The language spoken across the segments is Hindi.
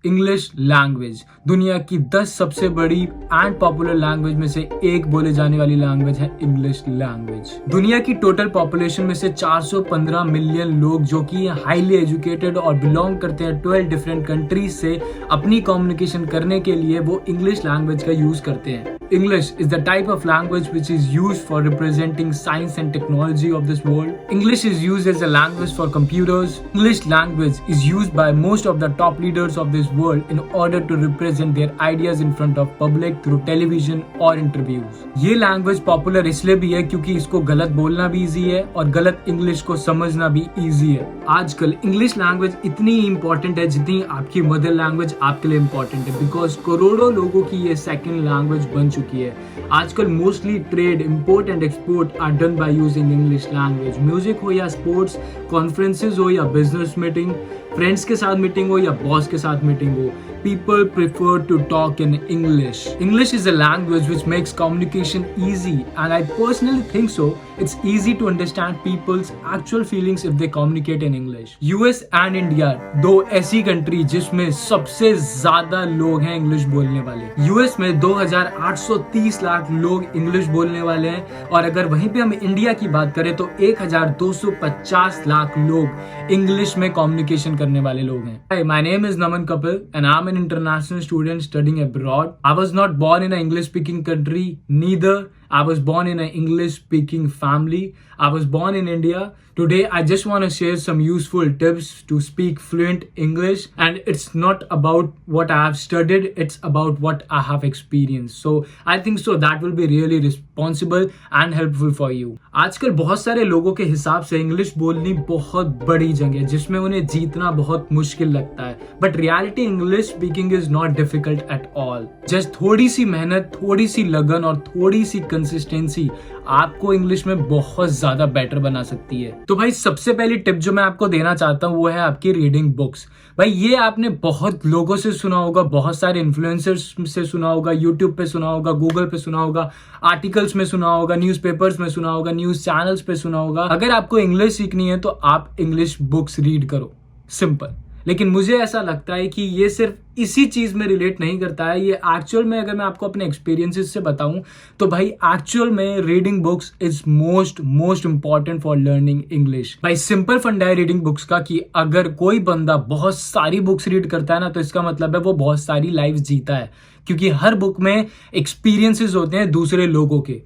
इंग्लिश लैंग्वेज दुनिया की 10 सबसे बड़ी एंड पॉपुलर लैंग्वेज में से एक बोले जाने वाली लैंग्वेज है इंग्लिश लैंग्वेज। दुनिया की टोटल पॉपुलेशन में से 415 मिलियन लोग जो कि हाईली एजुकेटेड और बिलोंग करते हैं 12 डिफरेंट कंट्रीज से अपनी कम्युनिकेशन करने के लिए वो इंग्लिश लैंग्वेज का यूज करते हैं। English is the type of language which is used for representing science and technology of this world. English is used as a language for computers. English language is used by most of the top leaders of this world in order to represent their ideas in front of public through television or interviews। ये लैंग्वेज पॉपुलर इसलिए भी है क्योंकि इसको गलत बोलना भी इजी है और गलत इंग्लिश को समझना भी इजी है। आजकल इंग्लिश लैंग्वेज इतनी इंपॉर्टेंट है जितनी आपकी मदर लैंग्वेज आपके लिए इंपॉर्टेंट है, बिकॉज करोड़ों लोगों की ये सेकंड लैंग्वेज बन चुकी है। आजकल mostly trade, import and export are done by using English language. Music हो या स्पोर्ट्स, कॉन्फ्रेंसेज हो या बिजनेस मीटिंग, फ्रेंड्स के साथ मीटिंग हो या बॉस के साथ मीटिंग हो, people prefer to talk in English. English is a language which makes communication easy, and I personally think so. It's easy to understand people's actual feelings if they communicate in English. US and India दो ऐसी कंट्री जिसमें सबसे ज्यादा लोग हैं इंग्लिश बोलने वाले। US में 2830 लाख लोग इंग्लिश बोलने वाले हैं, और अगर वहीं पे हम इंडिया की बात करें तो 1250 लाख लोग इंग्लिश में कम्युनिकेशन करने वाले लोग हैं। Hi, my name is Naman Kapil and I'm an international student studying abroad. I was not born in an English speaking country, neither I was born in an English speaking family. I was born in India. Today I just want to share some useful tips to speak fluent English, and it's not about what I have studied, it's about what I have experienced. So I think so that will be really responsible and helpful for you. आजकल बहुत सारे लोगों के हिसाब से इंग्लिश बोलनी बहुत बड़ी जंग है जिसमें उन्हें जीतना बहुत मुश्किल लगता है, but reality English speaking is not difficult at all. Just थोड़ी सी मेहनत, थोड़ी सी लगन और थोड़ी सी कंसिस्टेंसी आपको इंग्लिश में बहुत ज्यादा बेटर बना सकती है। तो भाई सबसे पहली टिप जो मैं आपको देना चाहता हूँ वो है आपकी रीडिंग बुक्स। भाई ये आपने बहुत लोगों से सुना होगा, बहुत सारे इन्फ्लुएंसर्स से सुना होगा, यूट्यूब पे सुना होगा, गूगल पे सुना होगा, आर्टिकल्स में सुना होगा, न्यूज़पेपर्स में सुना होगा, न्यूज चैनल्स पे सुना होगा। अगर आपको इंग्लिश सीखनी है तो आप इंग्लिश बुक्स रीड करो, सिंपल। लेकिन मुझे ऐसा लगता है कि ये सिर्फ इसी चीज में रिलेट नहीं करता है। ये एक्चुअल में अगर मैं आपको अपने एक्सपीरियंसेस से बताऊं तो भाई एक्चुअल में reading books is most important for learning English. भाई सिंपल फंडा है रीडिंग बुक्स का कि अगर कोई बंदा बहुत सारी बुक्स रीड करता है ना तो इसका मतलब है वो बहुत सारी लाइफ जीता है, क्योंकि हर बुक में एक्सपीरियंसेस होते हैं दूसरे लोगों के।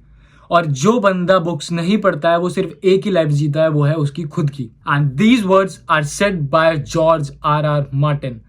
और जो बंदा बुक्स नहीं पढ़ता है वो सिर्फ एक ही लाइफ जीता है, वो है उसकी खुद की। And these words are said by George R Martin.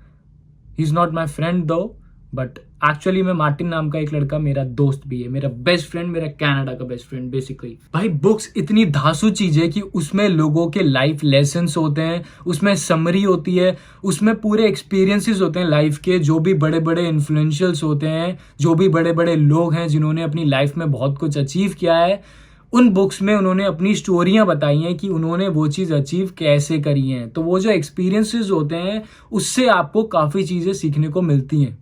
He is not my friend though, but actually में मार्टिन नाम का एक लड़का मेरा दोस्त भी है, मेरा बेस्ट फ्रेंड, मेरा कनाडा का बेस्ट फ्रेंड बेसिकली। भाई बुक्स इतनी धांसू चीज है कि उसमें लोगों के लाइफ लेसन्स होते हैं, उसमें समरी होती है, उसमें पूरे एक्सपीरियंसेस होते हैं लाइफ के। जो भी बड़े बड़े इन्फ्लुएंशियल्स होते हैं, जो भी बड़े बड़े लोग हैं जिन्होंने अपनी लाइफ में बहुत कुछ अचीव किया है, उन बुक्स में उन्होंने अपनी स्टोरियां बताई हैं कि उन्होंने वो चीज अचीव कैसे करी हैं। तो वो जो एक्सपीरियंसेस होते हैं उससे आपको काफी चीजें सीखने को मिलती हैं।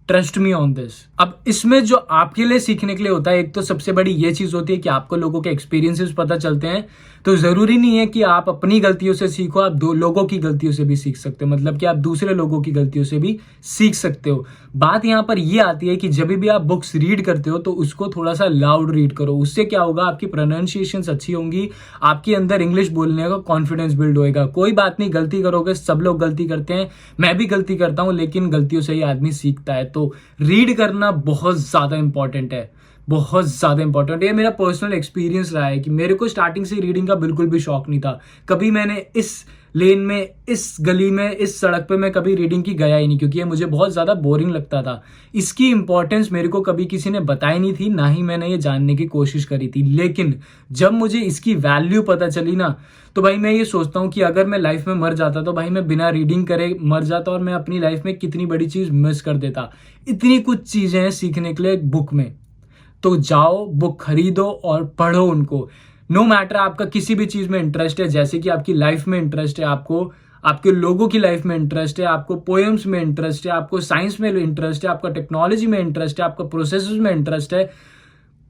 Trust me on this. अब इसमें जो आपके लिए सीखने के लिए होता है, एक तो सबसे बड़ी ये चीज होती है कि आपको लोगों के एक्सपीरियंसेस पता चलते हैं। तो जरूरी नहीं है कि आप अपनी गलतियों से सीखो, आप दो लोगों की गलतियों से भी सीख सकते हो, मतलब कि आप दूसरे लोगों की गलतियों से भी सीख सकते हो। बात यहाँ पर ये आती है कि जब भी आप बुक्स रीड करते हो तो उसको थोड़ा सा लाउड रीड करो। उससे क्या होगा, आपकी प्रोनाउंसिएशंस अच्छी होंगी, आपके अंदर इंग्लिश बोलने का कॉन्फिडेंस बिल्ड होएगा। कोई बात नहीं, गलती करोगे, सब लोग गलती करते हैं, मैं भी गलती करता हूं, लेकिन गलतियों से ही आदमी सीखता है। तो रीड करना बहुत ज्यादा इंपॉर्टेंट है, बहुत ज्यादा इंपॉर्टेंट। ये मेरा पर्सनल एक्सपीरियंस रहा है कि मेरे को स्टार्टिंग से रीडिंग का बिल्कुल भी शौक नहीं था। कभी मैंने इस लेन में, इस गली में, इस सड़क पे मैं कभी रीडिंग की गया ही नहीं, क्योंकि ये मुझे बहुत ज्यादा बोरिंग लगता था। इसकी इंपॉर्टेंस मेरे को कभी किसी ने बताई नहीं थी, ना ही मैंने ये जानने की कोशिश करी थी। लेकिन जब मुझे इसकी वैल्यू पता चली ना, तो भाई मैं ये सोचता हूँ कि अगर मैं लाइफ में मर जाता तो भाई मैं बिना रीडिंग करे मर जाता, और मैं अपनी लाइफ में कितनी बड़ी चीज मिस कर देता। इतनी कुछ चीजें हैं सीखने के लिए एक बुक में। तो जाओ, बुक खरीदो और पढ़ो उनको। नो मैटर आपका किसी भी चीज में इंटरेस्ट है, जैसे कि आपकी लाइफ में इंटरेस्ट है, आपको आपके लोगों की लाइफ में इंटरेस्ट है, आपको पोएम्स में इंटरेस्ट है, आपको साइंस में इंटरेस्ट है, आपका टेक्नोलॉजी में इंटरेस्ट है, आपका प्रोसेसेस में इंटरेस्ट है,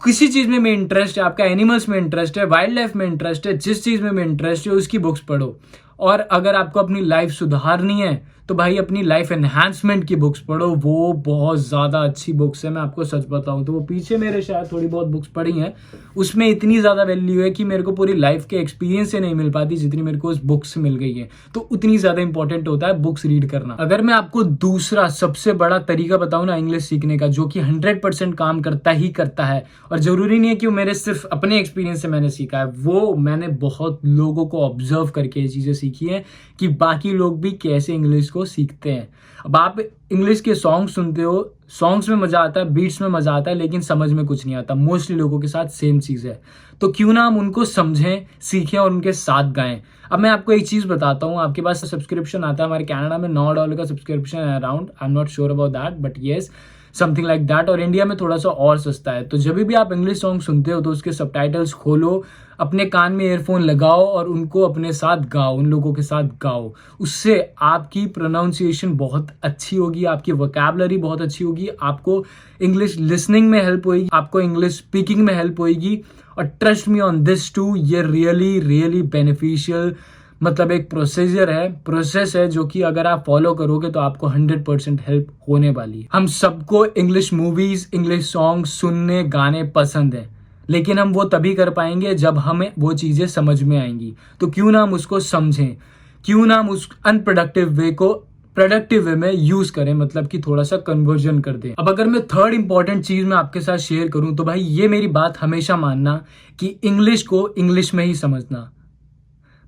किसी चीज में इंटरेस्ट है, आपका एनिमल्स में इंटरेस्ट है, वाइल्ड लाइफ में इंटरेस्ट है, जिस चीज में इंटरेस्ट है उसकी बुक्स पढ़ो। और अगर आपको अपनी लाइफ सुधारनी है तो भाई अपनी लाइफ एनहांसमेंट की बुक्स पढ़ो, वो बहुत ज़्यादा अच्छी बुक्स है। मैं आपको सच बताऊं तो वो पीछे मेरे शायद थोड़ी बहुत बुक्स पढ़ी हैं, उसमें इतनी ज़्यादा वैल्यू है कि मेरे को पूरी लाइफ के एक्सपीरियंस से नहीं मिल पाती जितनी मेरे को उस बुक्स से मिल गई है। तो उतनी ज़्यादा इंपॉर्टेंट होता है बुक्स रीड करना। अगर मैं आपको दूसरा सबसे बड़ा तरीका बताऊं ना इंग्लिश सीखने का, जो कि 100% काम करता ही करता है, और ज़रूरी नहीं है कि वो मेरे सिर्फ अपने एक्सपीरियंस से मैंने सीखा है, वो मैंने बहुत लोगों को ऑब्जर्व करके ये चीज़ें सीखी हैं कि बाकी लोग भी कैसे इंग्लिश को सीखते हैं। अब आप इंग्लिश के सॉन्ग सुनते हो, सॉन्ग्स में मजा आता है, बीट्स में मजा आता है, लेकिन समझ में कुछ नहीं आता। मोस्टली लोगों के साथ सेम चीज है। तो क्यों ना हम उनको समझें, सीखें और उनके साथ गाएं। अब मैं आपको एक चीज बताता हूँ, आपके पास सब्सक्रिप्शन आता है, हमारे कनाडा में $9 का सब्सक्रिप्शन है around, I am not sure about that but yes something like that, और इंडिया में थोड़ा सा और सस्ता है। तो जब भी आप इंग्लिश सॉन्ग सुनते हो तो उसके सबटाइटल्स खोलो, अपने कान में ईयरफोन लगाओ और उनको अपने साथ गाओ, उन लोगों के साथ गाओ। उससे आपकी प्रोनाउंसिएशन बहुत अच्छी होगी, आपकी वोकैबुलरी बहुत अच्छी होगी, आपको इंग्लिश लिसनिंग में हेल्प होगी, आपको इंग्लिश स्पीकिंग में हेल्प होगी। और trust me on this too, ये रियली रियली बेनिफिशियल मतलब एक प्रोसेस है जो कि अगर आप फॉलो करोगे तो आपको 100% हेल्प होने वाली है। हम सबको इंग्लिश मूवीज, इंग्लिश सॉन्ग सुनने, गाने पसंद है, लेकिन हम वो तभी कर पाएंगे जब हमें वो चीजें समझ में आएंगी। तो क्यों ना हम उसको समझें, क्यों ना हम उस अनप्रोडक्टिव वे को प्रोडक्टिव वे में यूज करें, मतलब कि थोड़ा सा कन्वर्जन कर दें। अब अगर मैं थर्ड इंपॉर्टेंट चीज मैं आपके साथ शेयर करूं तो भाई ये मेरी बात हमेशा मानना कि इंग्लिश को इंग्लिश में ही समझना।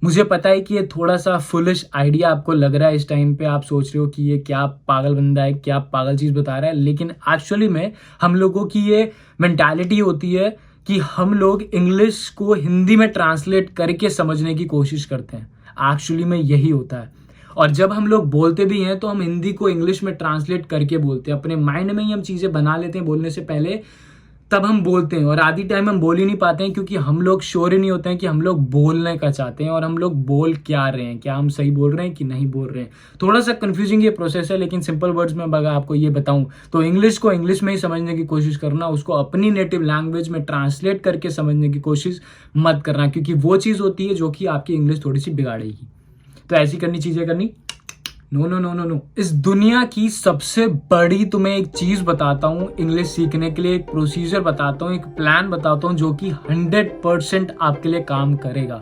मुझे पता है कि ये थोड़ा सा फुलिश आइडिया आपको लग रहा है, इस टाइम पे आप सोच रहे हो कि ये क्या पागल बंदा है, क्या पागल चीज बता रहा है, लेकिन एक्चुअली में हम लोगों की ये मेंटालिटी होती है कि हम लोग इंग्लिश को हिंदी में ट्रांसलेट करके समझने की कोशिश करते हैं। एक्चुअली में यही होता है। और जब हम लोग बोलते भी हैं तो हम हिंदी को इंग्लिश में ट्रांसलेट करके बोलते हैं, अपने माइंड में ही हम चीजें बना लेते हैं बोलने से पहले, तब हम बोलते हैं। और आधी टाइम हम बोल ही नहीं पाते हैं क्योंकि हम लोग श्योर ही नहीं होते हैं कि हम लोग बोलने का चाहते हैं और हम लोग बोल क्या रहे हैं, क्या हम सही बोल रहे हैं कि नहीं बोल रहे हैं। थोड़ा सा कंफ्यूजिंग ये प्रोसेस है, लेकिन सिंपल वर्ड्स में अगर आपको ये बताऊं तो इंग्लिश को इंग्लिश में ही समझने की कोशिश करना, उसको अपनी नेटिव लैंग्वेज में ट्रांसलेट करके समझने की कोशिश मत करना, क्योंकि वो चीज़ होती है जो कि आपकी इंग्लिश थोड़ी सी बिगाड़ेगी। तो ऐसी चीज़ें करनी no no no no no. इस दुनिया की सबसे बड़ी तुम्हें एक चीज बताता हूं इंग्लिश सीखने के लिए, एक प्रोसीजर बताता हूं, एक प्लान बताता हूं जो कि 100% आपके लिए काम करेगा।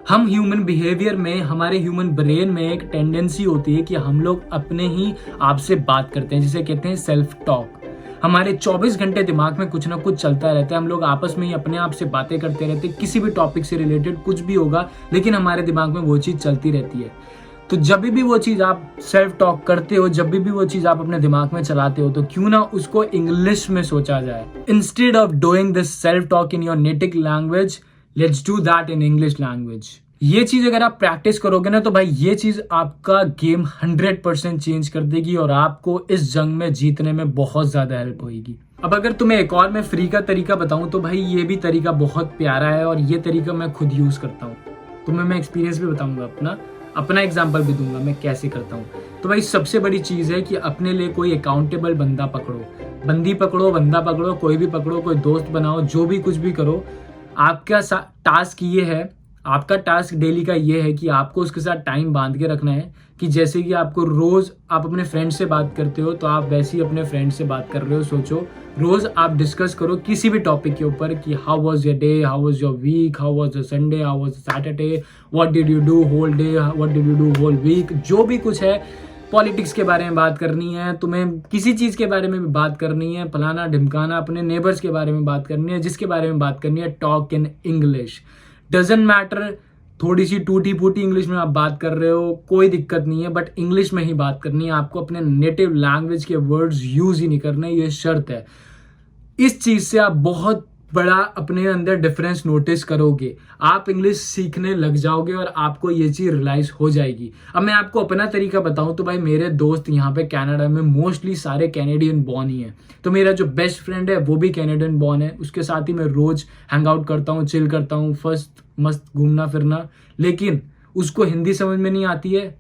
हम ह्यूमन बिहेवियर में, हमारे ह्यूमन ब्रेन में एक टेंडेंसी होती है कि हम लोग अपने ही आप से बात करते हैं, जिसे कहते हैं सेल्फ टॉक। हमारे 24 घंटे दिमाग में कुछ ना कुछ चलता रहता है, हम लोग आपस में ही अपने आप से बातें करते रहते हैं, किसी भी टॉपिक से रिलेटेड कुछ भी होगा, लेकिन हमारे दिमाग में वो चीज चलती रहती है। तो जब भी वो चीज आप सेल्फ टॉक करते हो, जब भी वो चीज आप अपने दिमाग में चलाते हो, तो क्यों ना उसको इंग्लिश में सोचा जाए। Instead of doing this self talk in your native language, let's do that in English language. ये चीज अगर आप प्रैक्टिस करोगे ना तो भाई ये चीज आपका गेम 100% चेंज कर देगी और आपको इस जंग में जीतने में बहुत ज्यादा हेल्प होगी। अब अगर तुम्हें एक और मैं फ्री का तरीका बताऊं तो भाई ये भी तरीका बहुत प्यारा है और ये तरीका मैं खुद यूज करता हूँ। तुम्हें मैं एक्सपीरियंस भी बताऊंगा, अपना एग्जाम्पल भी दूंगा मैं कैसे करता हूँ। तो भाई सबसे बड़ी चीज है कि अपने लिए कोई अकाउंटेबल बंदा पकड़ो, बंदी पकड़ो, बंदा पकड़ो, कोई भी पकड़ो, कोई दोस्त बनाओ, जो भी कुछ भी करो। आपका टास्क ये है, आपका टास्क डेली का ये है कि आपको उसके साथ टाइम बांध के रखना है कि जैसे कि आपको रोज आप अपने फ्रेंड से बात करते हो तो आप वैसे ही अपने फ्रेंड से बात कर रहे हो। सोचो रोज आप डिस्कस करो किसी भी टॉपिक के ऊपर कि how was your day, how was your week, how was the Sunday, how was the Saturday, what did you do whole day, what did you do whole week. जो भी कुछ है, पॉलिटिक्स के बारे में बात करनी है, तुम्हें किसी चीज के बारे में भी बात करनी है, फलाना ढिमकाना, अपने नेबर्स के बारे में बात करनी है, जिसके बारे में बात करनी है, talk in English. Doesn't matter थोड़ी सी टूटी फूटी इंग्लिश में आप बात कर रहे हो, कोई दिक्कत नहीं है, बट इंग्लिश में ही बात करनी है। आपको अपने नेटिव लैंग्वेज के वर्ड्स यूज ही नहीं करने, ये शर्त है। इस चीज से आप बहुत बड़ा अपने अंदर डिफरेंस नोटिस करोगे। आप इंग्लिश सीखने लग जाओगे और आपको ये चीज रियलाइज हो जाएगी। अब मैं आपको अपना तरीका बताऊं तो भाई मेरे दोस्त यहाँ पे कनाडा में मोस्टली सारे कैनेडियन बॉर्न ही हैं। तो मेरा जो बेस्ट फ्रेंड है वो भी कैनेडियन बॉर्न है, उसके साथ ही मैं रोज हैंग आउट करता हूँ, चिल करता हूँ, फर्स्ट मस्त घूमना फिरना। लेकिन उसको हिंदी समझ में नहीं आती है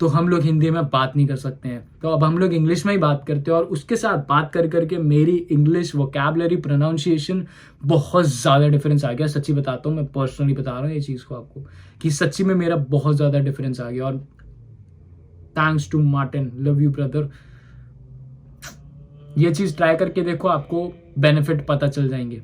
तो हम लोग हिंदी में बात नहीं कर सकते हैं, तो अब हम लोग इंग्लिश में ही बात करते हैं। और उसके साथ बात कर करके मेरी इंग्लिश वोकैबुलरी प्रोनाउंसिएशन बहुत ज़्यादा डिफरेंस आ गया। सच्ची बताता हूँ, मैं पर्सनली बता रहा हूँ ये चीज़ को आपको कि सच्ची में मेरा बहुत ज़्यादा डिफरेंस आ गया। और thanks to Martin, love you brother. ये चीज़ ट्राई करके देखो, आपको बेनिफिट पता चल जाएंगे।